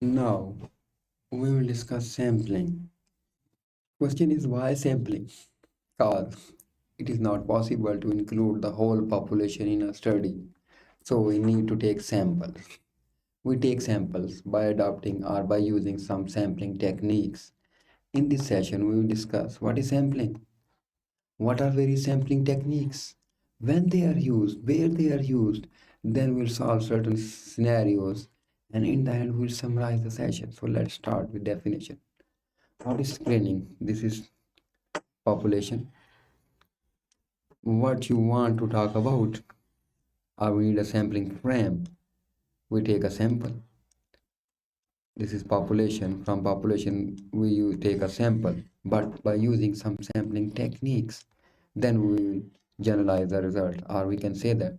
Now we will discuss sampling. Question is why sampling? Because it is not possible to include the whole population in a study. So we need to take samples. We take samples by adopting or by using some sampling techniques. In this session, we will discuss what is sampling, what are various sampling techniques, when they are used, where they are used. Then we'll solve certain scenarios, and in the end, we'll summarize the session. So let's start with definition. What is screening? This is population. What you want to talk about? We need a sampling frame. We take a sample. This is population. From population, we take a sample, but by using some sampling techniques, then we will generalize the result, or we can say that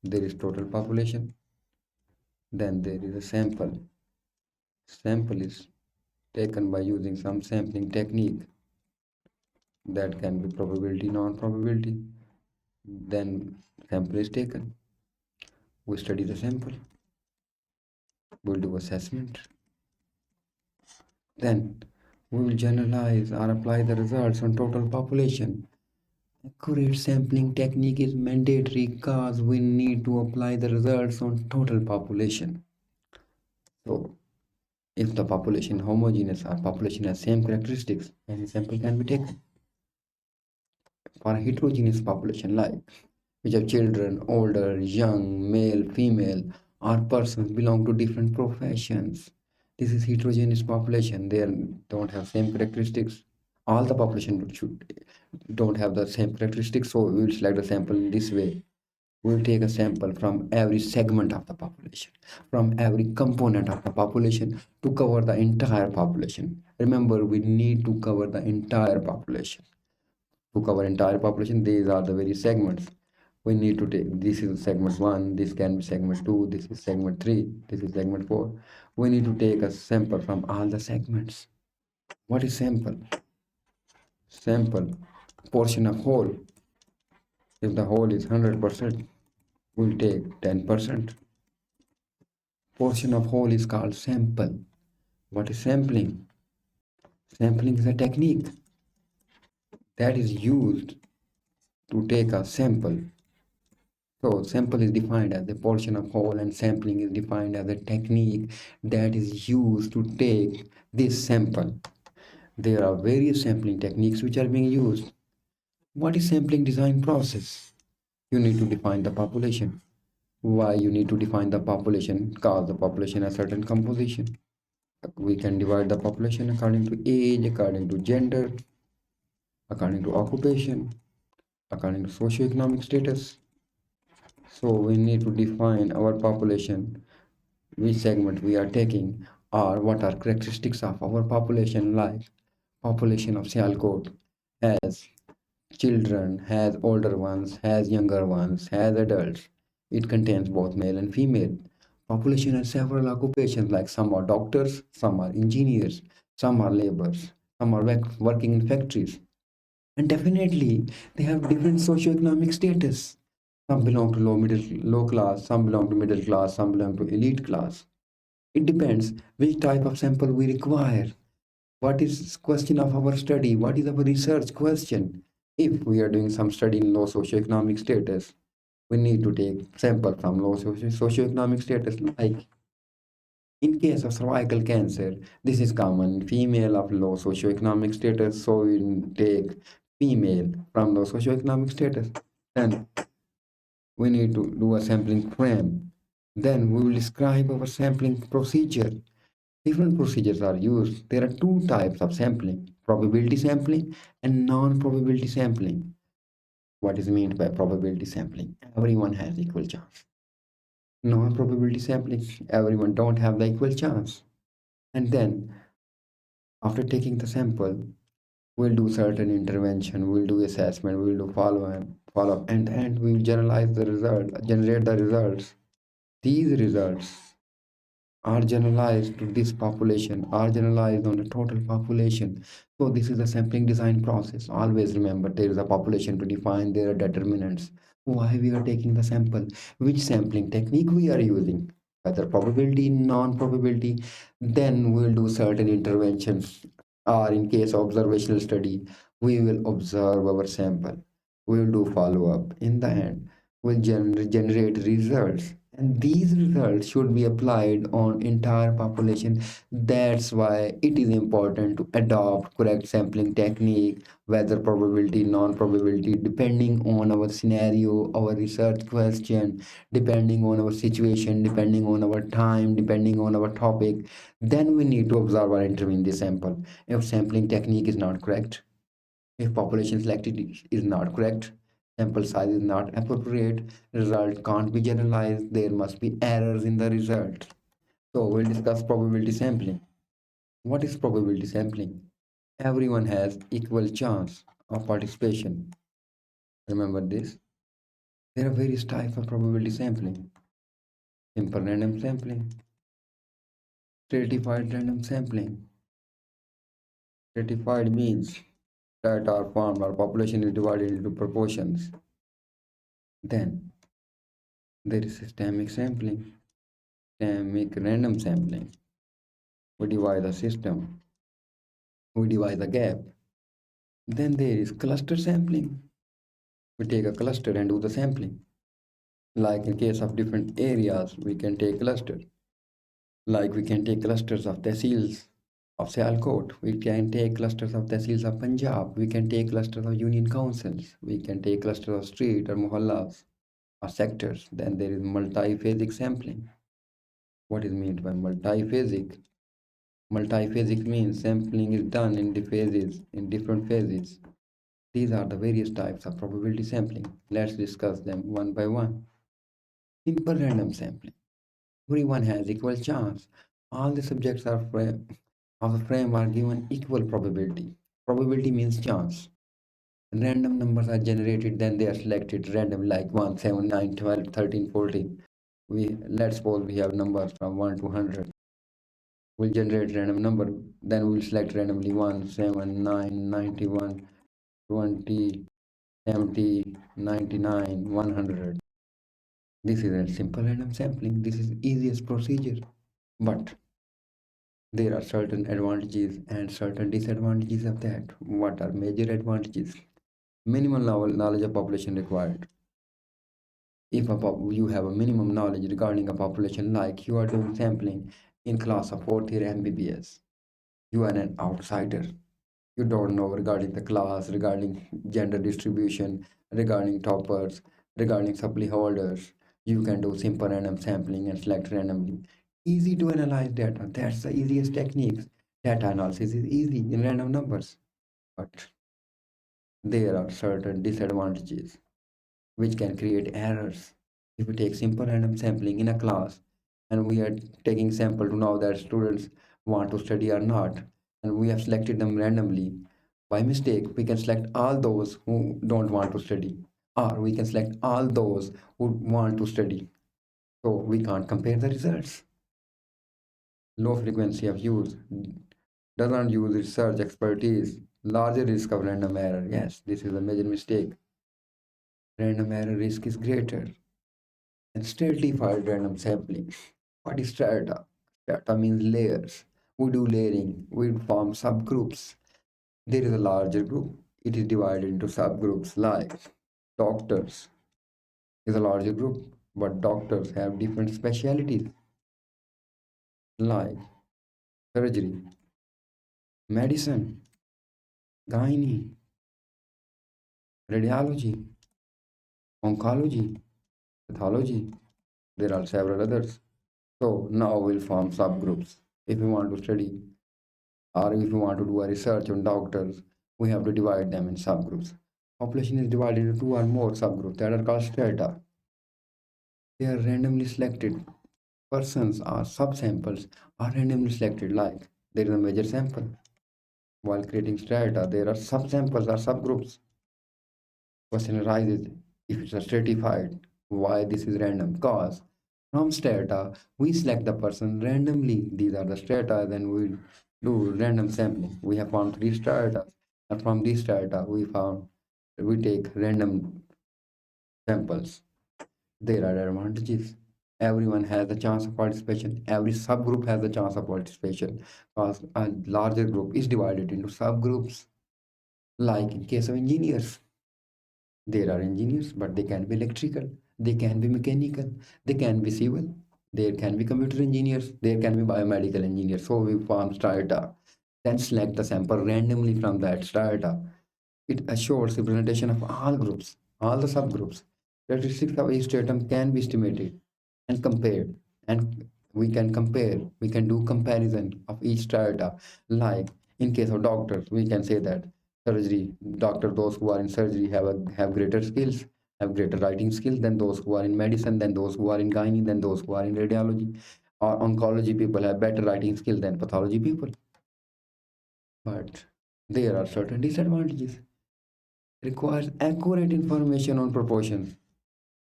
there is total population, then there is a sample. Sample is taken by using some sampling technique that can be probability, non-probability. Then sample is taken. We study the sample. We'll do assessment. Then we will generalize or apply the results on total population. Accurate sampling technique is mandatory because we need to apply the results on total population. So if the population homogeneous or population has same characteristics, any sample can be taken. For a heterogeneous population like which have children, older, young, male, female, or persons belong to different professions. This is heterogeneous population. They don't have same characteristics. All the population should don't have the same characteristics. So we will select the sample in this way. We will take a sample from every segment of the population, from every component of the population to cover the entire population. Remember, we need to cover the entire population. To cover entire population, these are the various segments. We need to take, this is segment 1, this can be segment 2, this is segment 3, this is segment 4. We need to take a sample from all the segments. What is sample? Sample, portion of whole. If the whole is 100%, we'll take 10%. Portion of whole is called sample. What is sampling? Sampling is a technique that is used to take a sample. So sample is defined as a portion of whole, and sampling is defined as a technique that is used to take this sample. There are various sampling techniques which are being used. What is sampling design process? You need to define the population. Why you need to define the population? Because the population has certain composition. We can divide the population according to age, according to gender, according to occupation, according to socioeconomic status. So we need to define our population, which segment we are taking, or what are characteristics of our population, like population of Sialkot has children, has older ones, has younger ones, has adults. It contains both male and female. Population has several occupations, like some are doctors, some are engineers, some are laborers, some are working in factories. And definitely they have different socioeconomic status. Some belong to low class, some belong to middle class, some belong to elite class. It depends which type of sample we require. What is question of our study? What is our research question? If we are doing some study in low socioeconomic status, we need to take sample from low socioeconomic status. Like in case of cervical cancer, this is common. Female of low socioeconomic status, so we take female from low socioeconomic status. Then we need to do a sampling frame. Then we will describe our sampling procedure. Different procedures are used. There are two types of sampling: probability sampling and non-probability sampling. What is meant by probability sampling? Everyone has equal chance. Non-probability sampling, everyone don't have the equal chance. And then after taking the sample, we'll do certain intervention, we'll do assessment, we'll do follow up, and we'll generate the results. These results are generalized to this population, are generalized on the total population. So this is a sampling design process. Always remember, there is a population to define, there are determinants. Why we are taking the sample, which sampling technique we are using. whether probability, non-probability. Then we'll do certain interventions, or in case of observational study, we will observe our sample. We will do follow-up. In the end, we'll generate results, and these results should be applied on entire population. That's why it is important to adopt correct sampling technique, whether probability, non-probability, depending on our scenario, our research question, depending on our situation, depending on our time, depending on our topic. Then we need to observe or intervene the sample. If sampling technique is not correct, if population selected is not correct, sample size is not appropriate, result can't be generalized, there must be errors in the result. So we'll discuss probability sampling. What is probability sampling? Everyone has equal chance of participation. Remember this. There are various types of probability sampling. Simple random sampling, stratified random sampling. Stratified means that our formed our population is divided into proportions. Then there is systemic sampling, systemic random sampling. We divide the system, we divide the gap. Then there is cluster sampling. We take a cluster and do the sampling. Like in case of different areas, we can take cluster. Like we can take clusters of tehsils of Sialkot, we can take clusters of tehsils of Punjab, we can take clusters of union councils, we can take clusters of street or mohallas or sectors. Then there is multiphasic sampling. What is meant by multiphasic? Multiphasic means sampling is done in different phases. These are the various types of probability sampling. Let's discuss them one by one. Simple random sampling. Everyone has equal chance. All the subjects of the frame are given equal probability. Probability means chance. Random numbers are generated, then they are selected random, like 1, 7, 9, 12, 13, 14. Let's suppose we have numbers from 1 to 100. We'll generate random number, then we'll select randomly 1, 7, 9, 91, 20, 70, 99, 100. This is a simple random sampling. This is easiest procedure. But there are certain advantages and certain disadvantages of that. What are major advantages? Minimal knowledge of population required. If you have a minimum knowledge regarding a population, like you are doing sampling in class of 4th year MBBS, you are an outsider. You don't know regarding the class, regarding gender distribution, regarding toppers, regarding supply holders. You can do simple random sampling and select randomly. Easy to analyze data. That's the easiest techniques. Data analysis is easy in random numbers. But there are certain disadvantages which can create errors. If we take simple random sampling in a class and we are taking sample to know that students want to study or not, and we have selected them randomly, by mistake we can select all those who don't want to study, or we can select all those who want to study. So we can't compare the results. Low frequency of use, doesn't use research expertise, larger risk of random error. Yes, this is a major mistake. Random error risk is greater. And stratified random sampling. What is strata? Strata means layers. We do layering, we form subgroups. There is a larger group, it is divided into subgroups, like doctors is a larger group, but doctors have different specialties, like surgery, medicine, gynae, radiology, oncology, pathology. There are several others. So now we'll form subgroups. If we want to study, or if you want to do a research on doctors, we have to divide them in subgroups. Population is divided into 2 or more subgroups that are called strata. They are randomly selected. Persons or subsamples are randomly selected, like there is a major sample. While creating strata, there are subsamples or subgroups. Question arises, if it's a stratified, why this is random? Because from strata, we select the person randomly. These are the strata, then we do random sampling. We have found 3 strata, and from these strata, we take random samples. There are advantages. Everyone has a chance of participation. Every subgroup has a chance of participation because a larger group is divided into subgroups. Like in case of engineers, there are engineers, but they can be electrical, they can be mechanical, they can be civil, there can be computer engineers, there can be biomedical engineers. So we form strata, then select the sample randomly from that strata. It assures representation of all groups, all the subgroups. Characteristics of each stratum can be estimated and compared, and we can do comparison of each strata. Like in case of doctors, we can say that surgery doctor, those who are in surgery have greater skills, have greater writing skills than those who are in medicine, than those who are in gynae, than those who are in radiology. Or oncology people have better writing skill than pathology people. But there are certain disadvantages. Requires accurate information on proportions.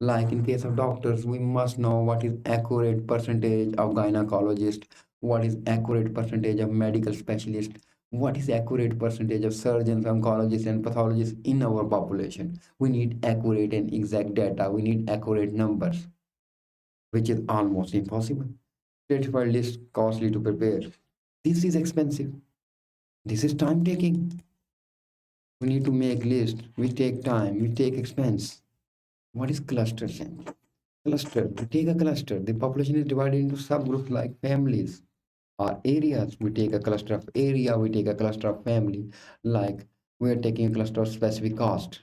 Like in case of doctors, we must know what is accurate percentage of gynecologist, what is accurate percentage of medical specialist, what is accurate percentage of surgeons, oncologists, and pathologists in our population. We need accurate and exact data. We need accurate numbers, which is almost impossible. Stratified list costly to prepare. This is expensive. This is time taking. We need to make list. We take time. We take expense. What is cluster sampling? Cluster. We take a cluster. The population is divided into subgroups like families or areas. We take a cluster of area. We take a cluster of family. Like we are taking a cluster of specific cost.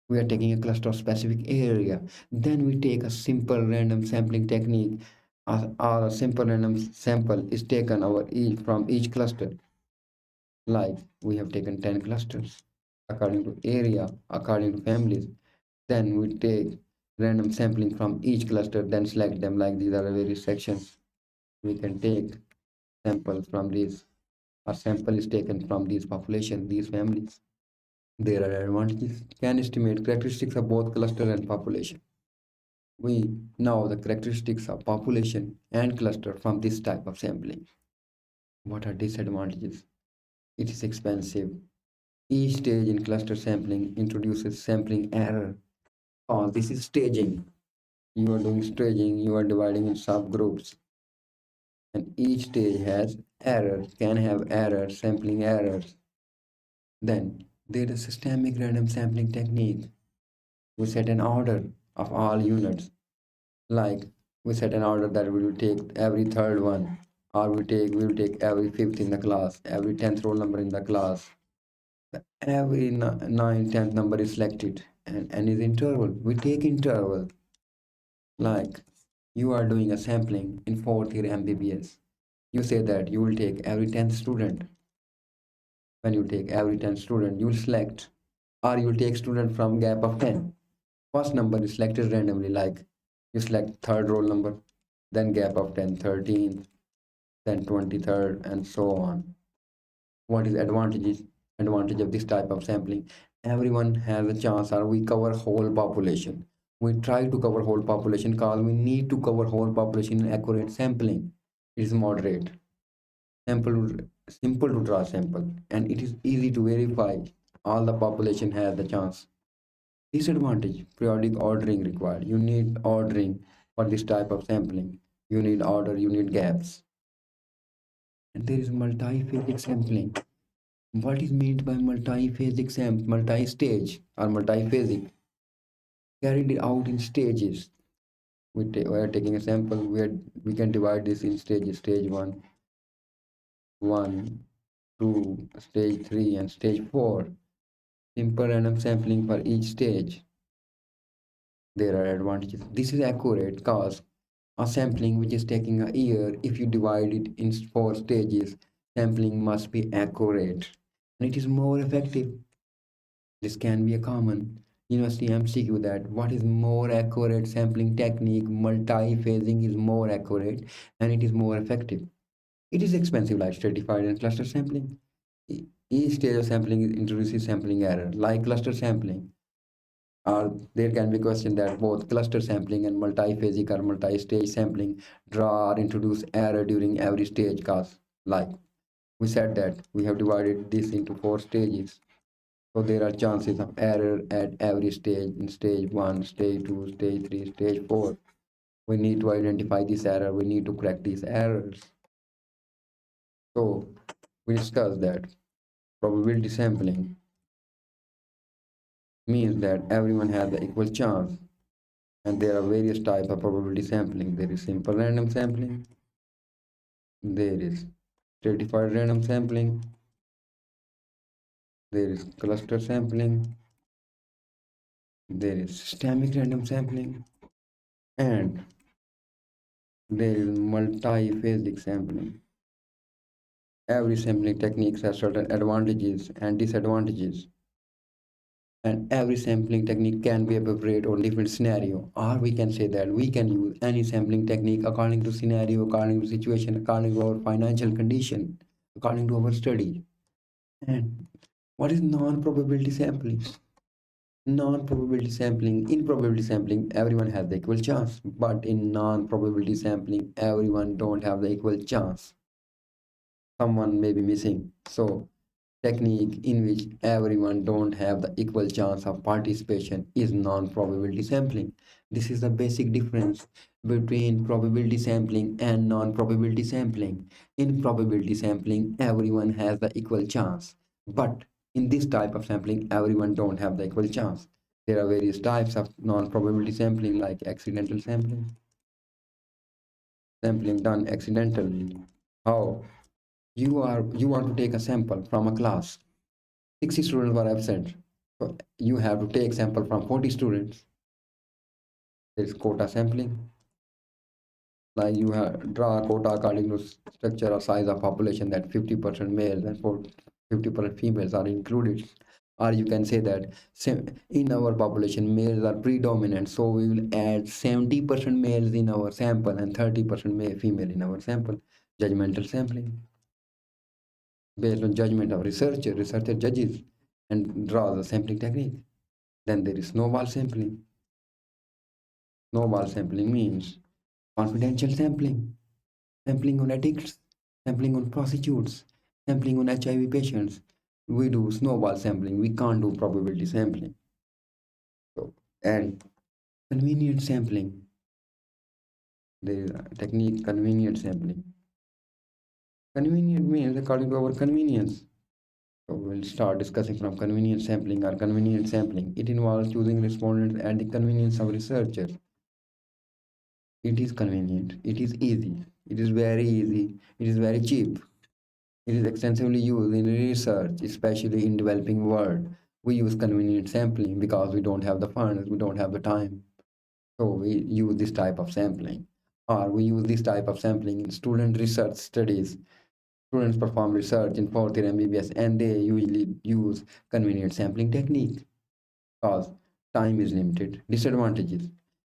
We are taking a cluster of specific area. Then we take a simple random sampling technique. Or a simple random sample is taken from each cluster. Like we have taken 10 clusters according to area, according to families. Then we take random sampling from each cluster, then select them. Like these are various sections. We can take samples from these. Our sample is taken from these population, these families. There are advantages. Can estimate characteristics of both cluster and population. We know the characteristics of population and cluster from this type of sampling. What are disadvantages? It is expensive. Each stage in cluster sampling introduces sampling error. Oh, this is staging. You are doing staging, you are dividing in subgroups, and each stage has errors, can have errors, sampling errors. Then there is systemic random sampling technique. We set an order of all units, like we set an order that we will take every third one, or we will take every fifth in the class, every 10th roll number in the class. Every 9th, 10th number is selected, and is interval. We take interval. Like you are doing a sampling in 4th year MBBS. You say that you will take every 10th student. When you take every 10th student, you will select, or you will take student from gap of 10. First number is selected randomly, like you select third roll number, then gap of 10, 13th, then 23rd, and so on. What is advantage of this type of sampling? Everyone has a chance, or we cover whole population. We try to cover whole population because we need to cover whole population in accurate sampling. It is moderate, simple to draw sample, and it is easy to verify. All the population has the chance. Disadvantage: periodic ordering required. You need ordering for this type of sampling. You need order, you need gaps. And there is multi-phasic sampling. What is meant by multi-phasic multi-stage or multi-phasic? Carried out in stages. We are taking a sample. We can divide this in stages. Stage 1, 2, stage 3, and stage 4. Simple random sampling for each stage. There are advantages. This is accurate because a sampling which is taking a year, if you divide it in 4 stages, sampling must be accurate and it is more effective. This can be a common university MCQ, that what is more accurate sampling technique? Multi-phasing is more accurate and it is more effective. It is expensive like stratified and cluster sampling. Each stage of sampling introduces sampling error. Like cluster sampling, or there can be question that both cluster sampling and multi-phasic or multi-stage sampling draw or introduce error during every stage, cause like we said that we have divided this into 4 stages. So there are chances of error at every stage, in stage 1, stage 2, stage 3, stage 4. We need to identify this error. We need to correct these errors. So we discussed that probability sampling means that everyone has the equal chance, and there are various types of probability sampling. There is simple random sampling, there is stratified random sampling, there is cluster sampling, there is systemic random sampling, and there is multi-phasic sampling. Every sampling technique has certain advantages and disadvantages, and every sampling technique can be appropriate on different scenario, or we can say that we can use any sampling technique according to scenario, according to situation, according to our financial condition, according to our study. And what is non-probability sampling? Non-probability sampling, in probability sampling, everyone has the equal chance, but in non-probability sampling, everyone don't have the equal chance. Someone may be missing. So technique in which everyone don't have the equal chance of participation is non-probability sampling. This is the basic difference between probability sampling and non-probability sampling. In probability sampling, everyone has the equal chance, but in this type of sampling, everyone don't have the equal chance. There are various types of non-probability sampling, like accidental sampling, sampling done accidentally. How? You want to take a sample from a class. 60 students were absent. So you have to take sample from 40 students. There is quota sampling. Like you have draw a quota according to structure or size of population, that 50% males and 50% females are included. Or you can say that in our population males are predominant, so we will add 70% males in our sample and 30% male female in our sample. Judgmental sampling, based on judgment of researcher judges and draws a sampling technique. Then there is snowball sampling. Snowball sampling means confidential sampling, sampling on addicts, sampling on prostitutes, sampling on HIV patients. We do snowball sampling. We can't do probability sampling. So, and convenient sampling. There is a technique, convenient sampling. Convenient means according to our convenience. So we'll start discussing from convenient sampling or convenient sampling. It involves choosing respondents at the convenience of researchers. It is convenient, it is easy, it is very easy, it is very cheap. It is extensively used in research, especially in developing world. We use convenient sampling because we don't have the funds, we don't have the time. So we use this type of sampling. Or we use this type of sampling in student research studies. Students perform research in fourth year MBBS and they usually use convenient sampling technique because time is limited. Disadvantages: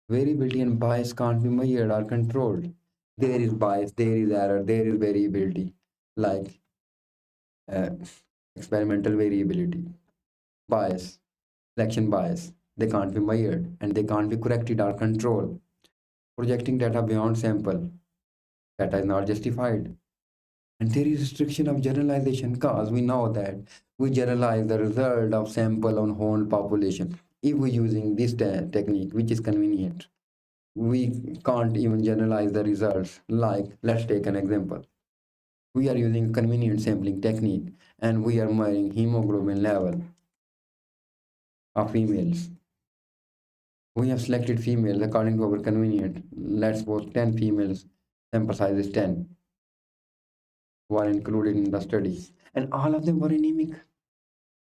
variability and bias can't be measured or controlled. There is bias, there is error, there is variability, like uh, experimental variability, bias, selection bias. They can't be measured and they can't be corrected or controlled. Projecting data beyond sample, data is not justified. And there is restriction of generalization because we know that we generalize the result of sample on whole population. If we're using this technique, which is convenient, we can't even generalize the results. Like, let's take an example. We are using convenient sampling technique and we are measuring hemoglobin level of females. We have selected females according to our convenient. Let's suppose 10 females, sample size is 10, were included in the study, and all of them were anemic.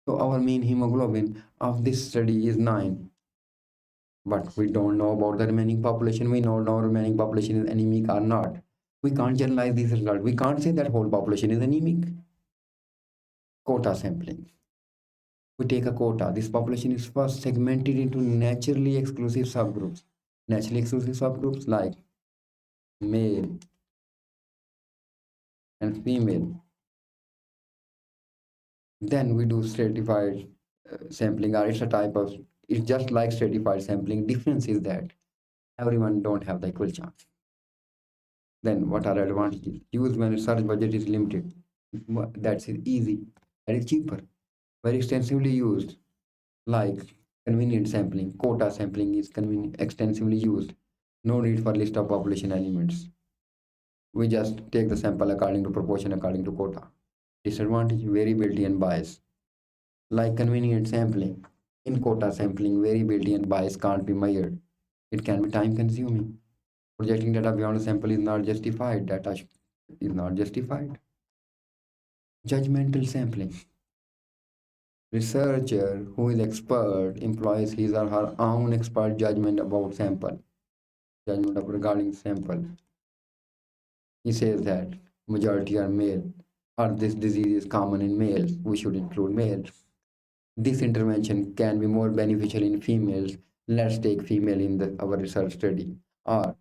So our mean hemoglobin of this study is 9. But we don't know about the remaining population. We don't know remaining population is anemic or not. We can't generalize these results. We can't say that whole population is anemic. Quota sampling. We take a quota. This population is first segmented into naturally exclusive subgroups. Naturally exclusive subgroups like male and female. Then we do stratified sampling, or it's a type of, it's just like stratified sampling. Difference is that everyone don't have the equal chance. Then what are advantages? Use when research budget is limited. That's easy. That is cheaper. Very extensively used. Like convenient sampling, quota sampling is extensively used. No need for list of population elements. We just take the sample according to proportion according to quota. Disadvantage, variability and bias. Like convenient sampling. In quota sampling, variability and bias can't be measured. It can be time consuming. Projecting data beyond a sample is not justified. Data is not justified. Judgmental sampling. Researcher who is expert employs his or her own expert judgment about sample. Judgment of regarding sample. He says that majority are male, or this disease is common in males. We should include males. This intervention can be more beneficial in females. Let's take female in our research study. Or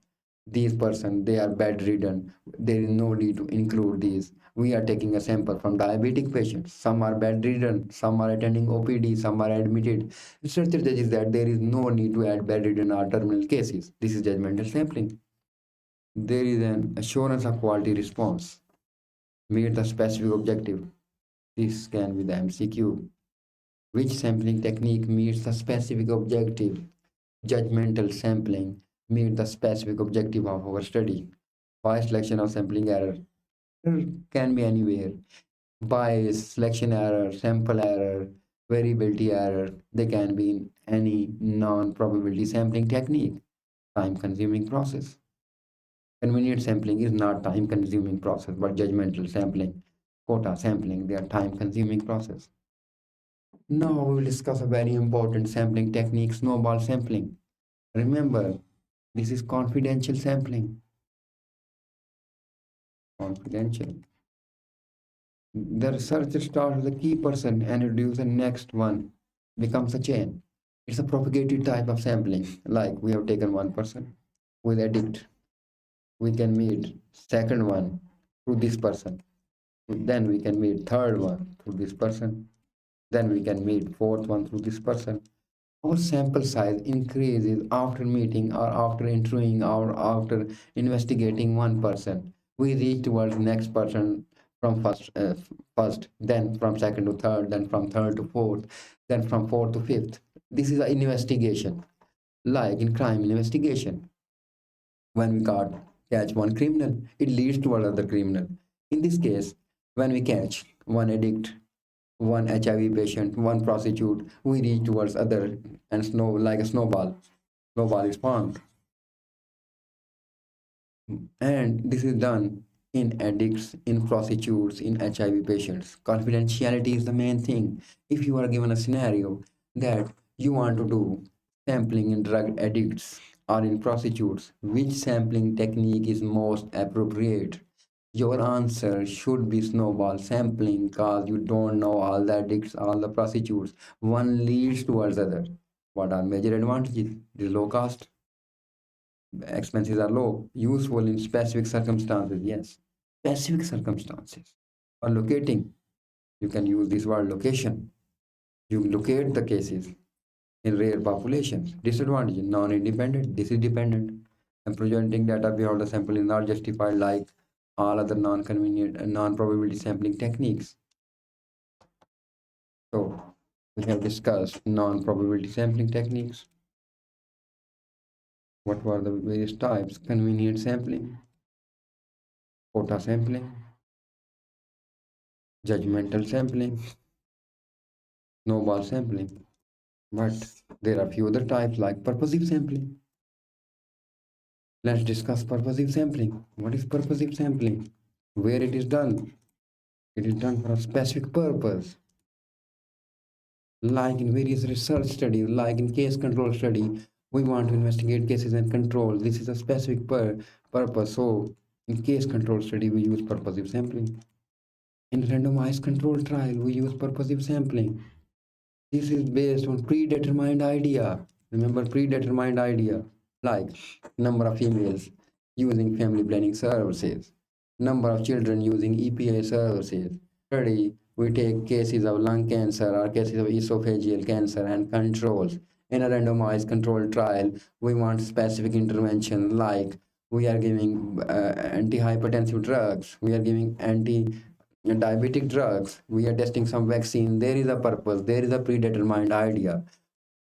these person, they are bedridden. There is no need to include these. We are taking a sample from diabetic patients. Some are bedridden, some are attending OPD, some are admitted. Researcher judges that there is no need to add bedridden or terminal cases. This is judgmental sampling. There is an assurance of quality response. Meet the specific objective. This can be the MCQ. Which sampling technique meets the specific objective? Judgmental sampling meet the specific objective of our study. Bias, selection of sampling error. Error can be anywhere. Bias, selection error, sample error, variability error. They can be in any non-probability sampling technique. Time consuming process. Convenient sampling is not time consuming process, but judgmental sampling, quota sampling, they are time consuming process. Now we will discuss a very important sampling technique, snowball sampling. Remember, this is confidential sampling. Confidential. The researcher starts with a key person and introduces the next one, becomes a chain. It's a propagated type of sampling. Like we have taken one person with addict. We can meet second one through this person. Then we can meet third one through this person. Then we can meet fourth one through this person. Our sample size increases after meeting or after interviewing or after investigating one person. We reach towards next person from first, then from second to third, then from third to fourth, then from fourth to fifth. This is an investigation, like in crime investigation. When we catch one criminal, it leads to another criminal. In this case, when we catch one addict, one HIV patient, one prostitute, we reach towards other and like a snowball. Snowball is formed. And this is done in addicts, in prostitutes, in HIV patients. Confidentiality is the main thing. If you are given a scenario that you want to do sampling in drug addicts or in prostitutes, which sampling technique is most appropriate? Your answer should be snowball sampling because you don't know all the addicts, all the prostitutes. One leads towards other. What are major advantages? It is low cost. Expenses are low. Useful in specific circumstances. Yes. Specific circumstances. For locating, you can use this word location. You locate the cases in rare populations. Disadvantage, non-independent. This is dependent. And presenting data beyond the sample is not justified like all other non-convenient and non-probability sampling techniques. So we have discussed non-probability sampling techniques. What were the various types? Convenient sampling, quota sampling, judgmental sampling, snowball sampling. But there are few other types like purposive sampling. Let's discuss purposive sampling. What is purposive sampling? Where it is done? It is done for a specific purpose. Like in various research studies, like in case control study, we want to investigate cases and control. This is a specific purpose. So in case control study, we use purposive sampling. In randomized control trial, we use purposive sampling. This is based on predetermined idea. Remember predetermined idea, like number of females using family planning services, number of children using EPA services. Study, we take cases of lung cancer or cases of esophageal cancer and controls. In a randomized control trial, we want specific intervention like we are giving antihypertensive drugs, we are giving anti-diabetic drugs, we are testing some vaccine. There is a purpose, there is a predetermined idea.